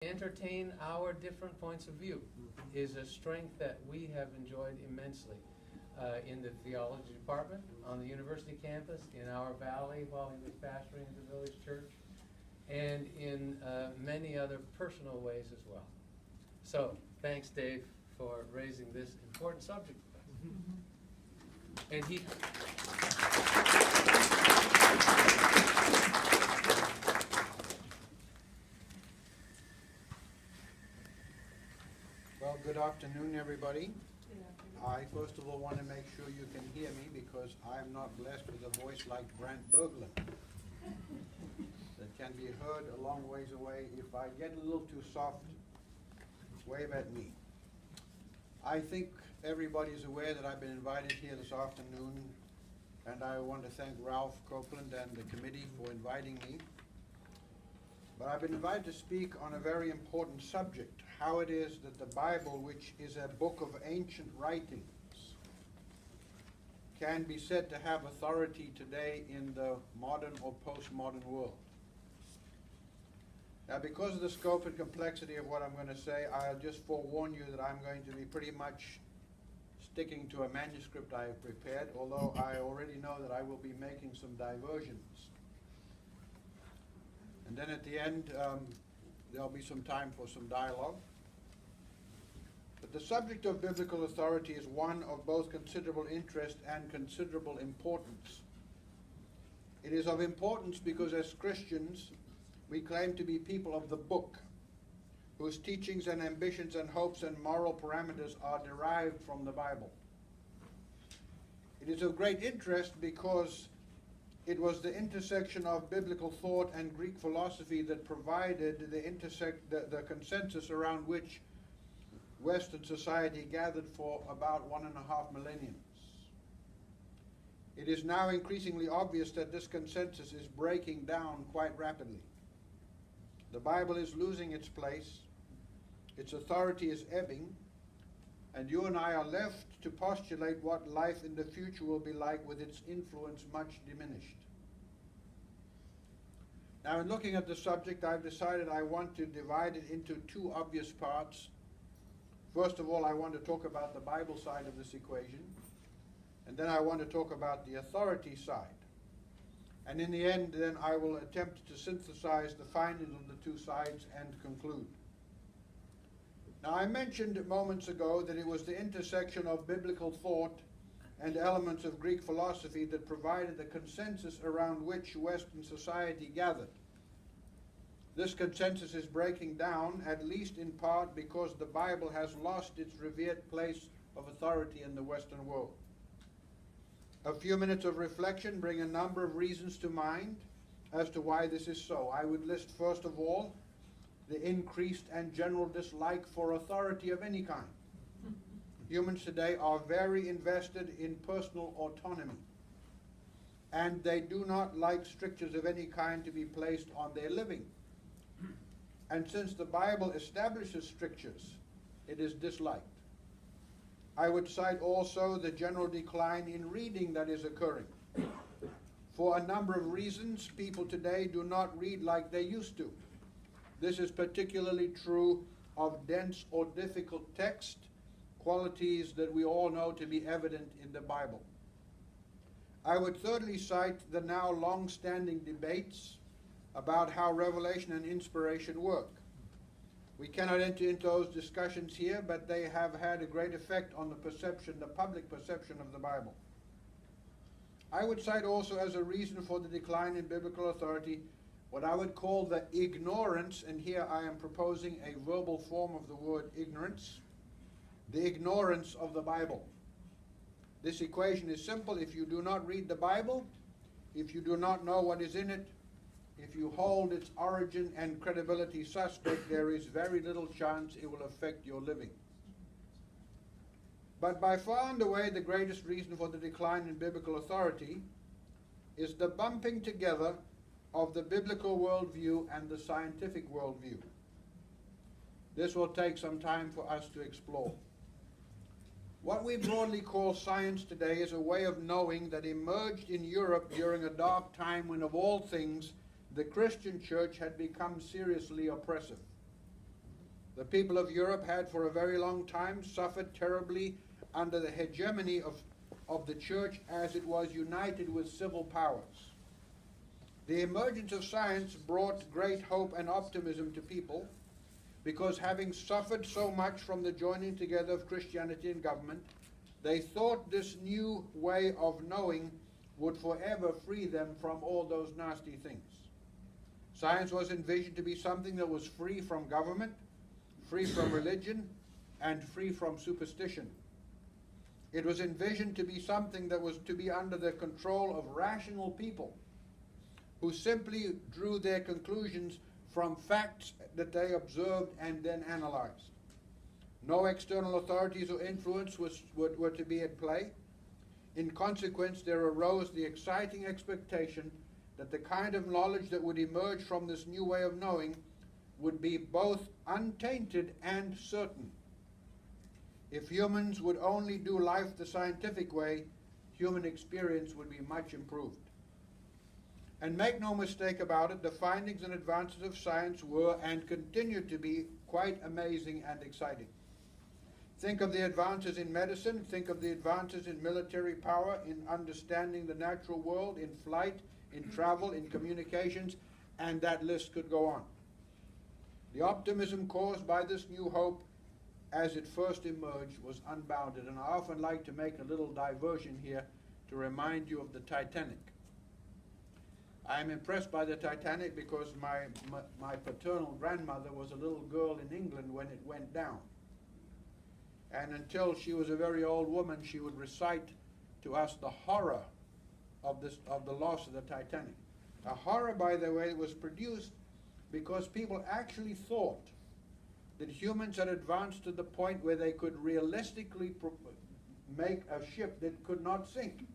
entertain our different points of view is a strength that we have enjoyed immensely in the theology department, on the university campus, in our valley while he was pastoring the village church, and in many other personal ways as well. So, thanks, Dave, for raising this important subject with us. And he... Well, good afternoon, everybody. I first of all want to make sure you can hear me because I'm not blessed with a voice like Brant Berglund that can be heard a long ways away. If I get a little too soft, wave at me. I think everybody's aware that I've been invited here this afternoon, and I want to thank Ralph Copeland and the committee for inviting me. But I've been invited to speak on a very important subject, how it is that the Bible, which is a book of ancient writings, can be said to have authority today in the modern or postmodern world. Now, because of the scope and complexity of what I'm going to say, I'll just forewarn you that I'm going to be pretty much sticking to a manuscript I have prepared, although I already know that I will be making some diversions. And then at the end, there'll be some time for some dialogue. But the subject of biblical authority is one of both considerable interest and considerable importance. It is of importance because as Christians, we claim to be people of the book, whose teachings and ambitions and hopes and moral parameters are derived from the Bible. It is of great interest because it was the intersection of biblical thought and Greek philosophy that provided the consensus around which Western society gathered for about 1.5 millenniums. It is now increasingly obvious that this consensus is breaking down quite rapidly. The Bible is losing its place, its authority is ebbing, and you and I are left to postulate what life in the future will be like with its influence much diminished. Now, in looking at the subject, I've decided I want to divide it into two obvious parts. First of all, I want to talk about the Bible side of this equation, and then I want to talk about the authority side. And in the end, then I will attempt to synthesize the findings of the two sides and conclude. Now, I mentioned moments ago that it was the intersection of biblical thought and elements of Greek philosophy that provided the consensus around which Western society gathered. This consensus is breaking down, at least in part because the Bible has lost its revered place of authority in the Western world. A few minutes of reflection bring a number of reasons to mind as to why this is so. I would list, first of all, the increased and general dislike for authority of any kind. Humans today are very invested in personal autonomy, and they do not like strictures of any kind to be placed on their living. And since the Bible establishes strictures, it is disliked. I would cite also the general decline in reading that is occurring. For a number of reasons, people today do not read like they used to. This is particularly true of dense or difficult text, qualities that we all know to be evident in the Bible. I would thirdly cite the now long-standing debates about how revelation and inspiration work. We cannot enter into those discussions here, but they have had a great effect on the perception, the public perception of the Bible. I would cite also as a reason for the decline in biblical authority what I would call the ignorance, and here I am proposing a verbal form of the word ignorance, the ignorance of the Bible. This equation is simple. If you do not read the Bible, if you do not know what is in it, if you hold its origin and credibility suspect, there is very little chance it will affect your living. But by far and away, the greatest reason for the decline in biblical authority is the bumping together of the biblical worldview and the scientific worldview. This will take some time for us to explore. What we broadly call science today is a way of knowing that emerged in Europe during a dark time when, of all things, the Christian church had become seriously oppressive. The people of Europe had for a very long time suffered terribly under the hegemony of the church as it was united with civil powers. The emergence of science brought great hope and optimism to people because, having suffered so much from the joining together of Christianity and government, they thought this new way of knowing would forever free them from all those nasty things. Science was envisioned to be something that was free from government, free from religion, and free from superstition. It was envisioned to be something that was to be under the control of rational people who simply drew their conclusions from facts that they observed and then analyzed. No external authorities or influence were to be at play. In consequence, there arose the exciting expectation that the kind of knowledge that would emerge from this new way of knowing would be both untainted and certain. If humans would only do life the scientific way, human experience would be much improved. And make no mistake about it, the findings and advances of science were and continue to be quite amazing and exciting. Think of the advances in medicine, think of the advances in military power, in understanding the natural world, in flight, in travel, in communications, and that list could go on. The optimism caused by this new hope as it first emerged was unbounded, and I often like to make a little diversion here to remind you of the Titanic. I am impressed by the Titanic because my paternal grandmother was a little girl in England when it went down. And until she was a very old woman, she would recite to us the horror of the loss of the Titanic. A horror, by the way, was produced because people actually thought that humans had advanced to the point where they could realistically make a ship that could not sink.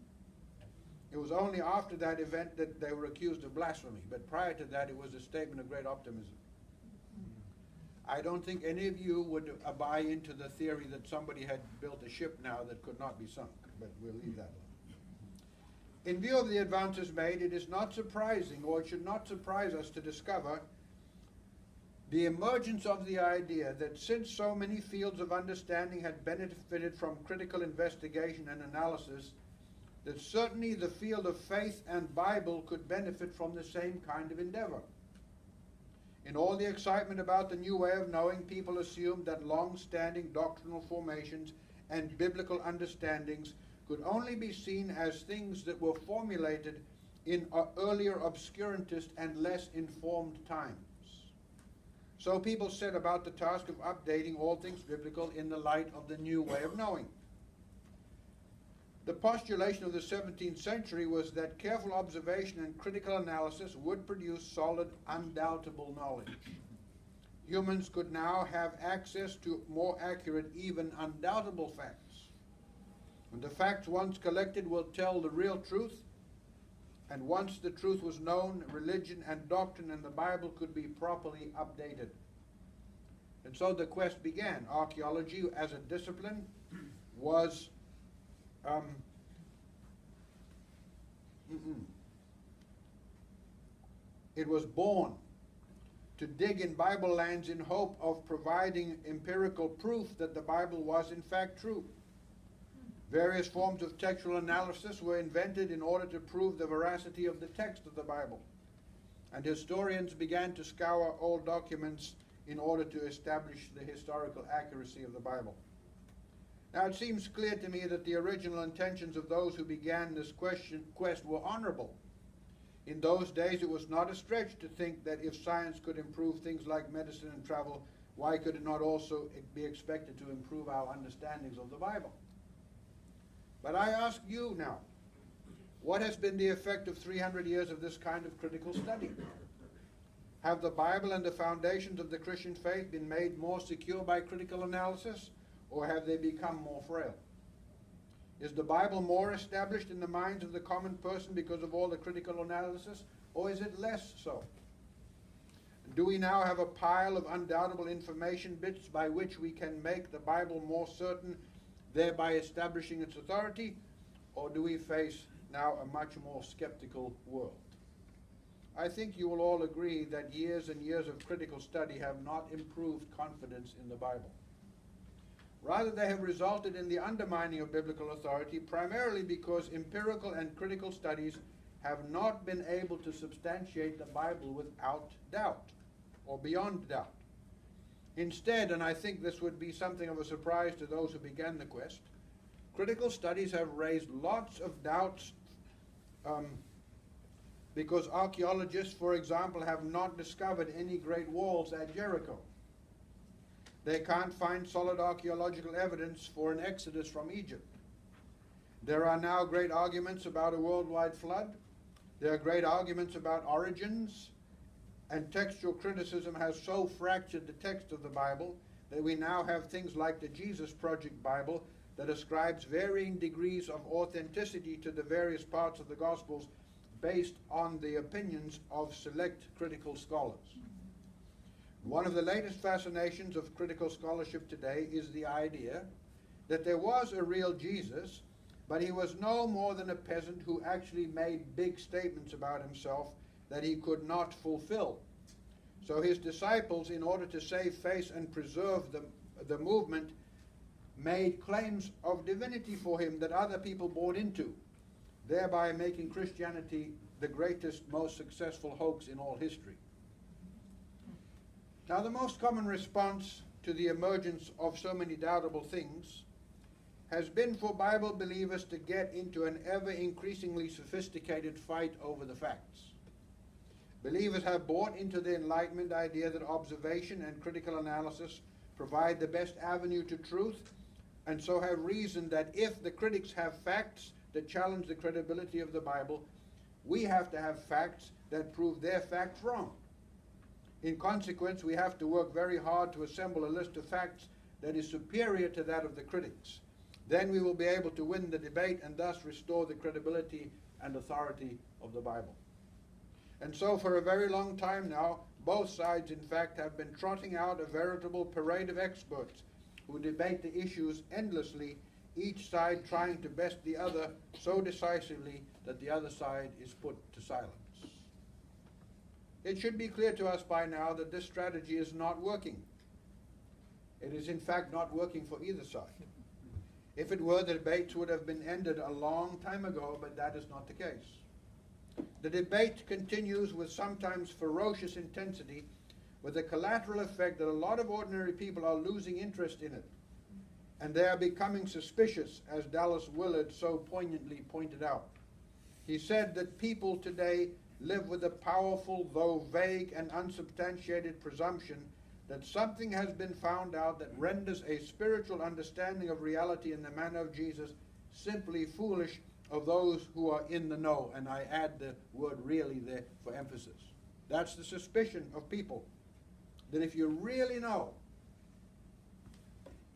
It was only after that event that they were accused of blasphemy, but prior to that it was a statement of great optimism. I don't think any of you would buy into the theory that somebody had built a ship now that could not be sunk, but we'll leave that alone. In view of the advances made, it is not surprising, or it should not surprise us to discover the emergence of the idea that since so many fields of understanding had benefited from critical investigation and analysis, that certainly the field of faith and Bible could benefit from the same kind of endeavor. In all the excitement about the new way of knowing, people assumed that long-standing doctrinal formations and biblical understandings could only be seen as things that were formulated in earlier obscurantist and less informed times. So people set about the task of updating all things biblical in the light of the new way of knowing. The postulation of the 17th century was that careful observation and critical analysis would produce solid, undoubtable knowledge. Humans could now have access to more accurate, even undoubtable facts. And the facts once collected will tell the real truth, and once the truth was known, religion and doctrine and the Bible could be properly updated. And so the quest began. Archaeology as a discipline was it was born to dig in Bible lands in hope of providing empirical proof that the Bible was in fact true. Various forms of textual analysis were invented in order to prove the veracity of the text of the Bible, and historians began to scour old documents in order to establish the historical accuracy of the Bible. Now, it seems clear to me that the original intentions of those who began this quest were honorable. In those days, it was not a stretch to think that if science could improve things like medicine and travel, why could it not also be expected to improve our understandings of the Bible? But I ask you now, what has been the effect of 300 years of this kind of critical study? Have the Bible and the foundations of the Christian faith been made more secure by critical analysis, or have they become more frail? Is the Bible more established in the minds of the common person because of all the critical analysis, or is it less so? Do we now have a pile of undoubtable information bits by which we can make the Bible more certain, thereby establishing its authority, or do we face now a much more skeptical world? I think you will all agree that years and years of critical study have not improved confidence in the Bible. Rather, they have resulted in the undermining of biblical authority, primarily because empirical and critical studies have not been able to substantiate the Bible without doubt, or beyond doubt. Instead, and I think this would be something of a surprise to those who began the quest, critical studies have raised lots of doubts because archaeologists, for example, have not discovered any great walls at Jericho. They can't find solid archaeological evidence for an exodus from Egypt. There are now great arguments about a worldwide flood. There are great arguments about origins, and textual criticism has so fractured the text of the Bible that we now have things like the Jesus Project Bible that ascribes varying degrees of authenticity to the various parts of the Gospels based on the opinions of select critical scholars. One of the latest fascinations of critical scholarship today is the idea that there was a real Jesus, but he was no more than a peasant who actually made big statements about himself that he could not fulfill. So his disciples, in order to save face and preserve the movement, made claims of divinity for him that other people bought into, thereby making Christianity the greatest, most successful hoax in all history. Now, the most common response to the emergence of so many doubtable things has been for Bible believers to get into an ever increasingly sophisticated fight over the facts. Believers have bought into the Enlightenment idea that observation and critical analysis provide the best avenue to truth, and so have reasoned that if the critics have facts that challenge the credibility of the Bible, we have to have facts that prove their facts wrong. In consequence, we have to work very hard to assemble a list of facts that is superior to that of the critics. Then we will be able to win the debate and thus restore the credibility and authority of the Bible. And so for a very long time now, both sides, in fact, have been trotting out a veritable parade of experts who debate the issues endlessly, each side trying to best the other so decisively that the other side is put to silence. It should be clear to us by now that this strategy is not working. It is in fact not working for either side. If it were, the debates would have been ended a long time ago, but that is not the case. The debate continues with sometimes ferocious intensity, with the collateral effect that a lot of ordinary people are losing interest in it. And they are becoming suspicious, as Dallas Willard so poignantly pointed out. He said that people today live with a powerful, though vague and unsubstantiated presumption that something has been found out that renders a spiritual understanding of reality in the manner of Jesus simply foolish of those who are in the know. And I add the word really there for emphasis. That's the suspicion of people, that if you really know,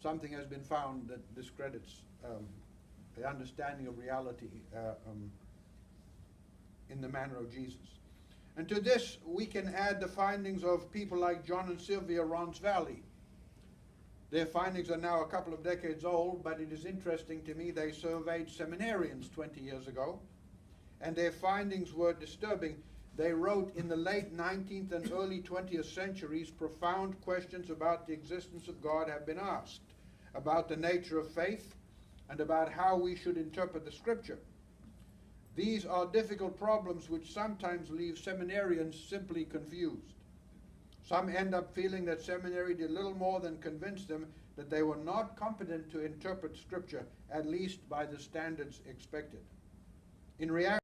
something has been found that discredits the understanding of reality in the manner of Jesus. And to this, we can add the findings of people like John and Sylvia Roncevalley. Their findings are now a couple of decades old, but it is interesting to me they surveyed seminarians 20 years ago, and their findings were disturbing. They wrote in the late 19th and early 20th centuries, profound questions about the existence of God have been asked, about the nature of faith, and about how we should interpret the Scripture. These are difficult problems which sometimes leave seminarians simply confused. Some end up feeling that seminary did little more than convince them that they were not competent to interpret Scripture, at least by the standards expected. In reality,